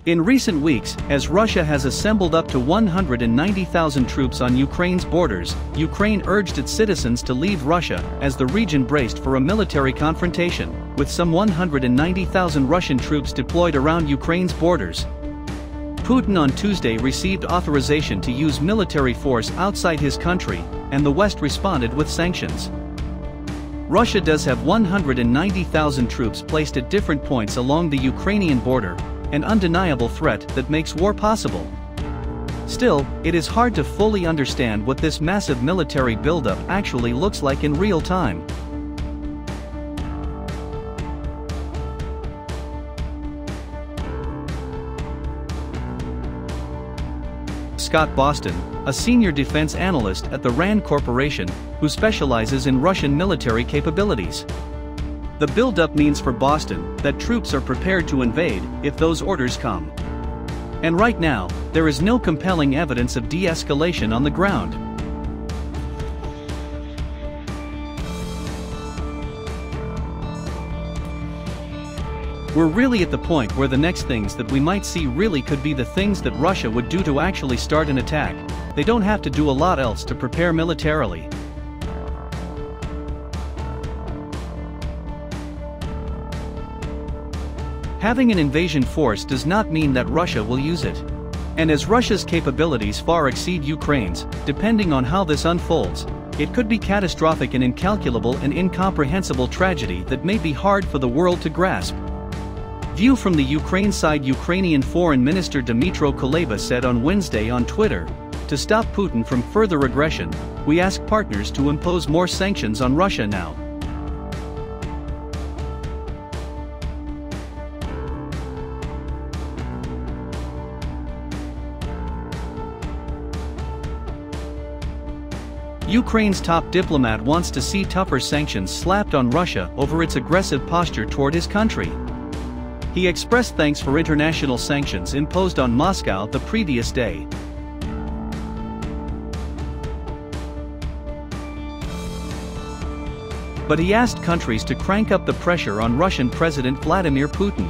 In recent weeks, as Russia has assembled up to 190,000 troops on Ukraine's borders, Ukraine urged its citizens to leave Russia, as the region braced for a military confrontation, with some 190,000 Russian troops deployed around Ukraine's borders. Putin on Tuesday received authorization to use military force outside his country, and the West responded with sanctions. Russia does have 190,000 troops placed at different points along the Ukrainian border, an undeniable threat that makes war possible. Still, it is hard to fully understand what this massive military buildup actually looks like in real time. Scott Boston, a senior defense analyst at the RAND Corporation, who specializes in Russian military capabilities. The buildup means for Boston that troops are prepared to invade if those orders come. And right now, there is no compelling evidence of de-escalation on the ground. We're really at the point where the next things that we might see really could be the things that Russia would do to actually start an attack. They don't have to do a lot else to prepare militarily. Having an invasion force does not mean that Russia will use it. And as Russia's capabilities far exceed Ukraine's, depending on how this unfolds, it could be catastrophic and incalculable and incomprehensible tragedy that may be hard for the world to grasp. View from the Ukraine side. Ukrainian Foreign Minister Dmytro Kuleba said on Wednesday on Twitter, "To stop Putin from further aggression, we ask partners to impose more sanctions on Russia now." Ukraine's top diplomat wants to see tougher sanctions slapped on Russia over its aggressive posture toward his country. He expressed thanks for international sanctions imposed on Moscow the previous day. But he asked countries to crank up the pressure on Russian President Vladimir Putin.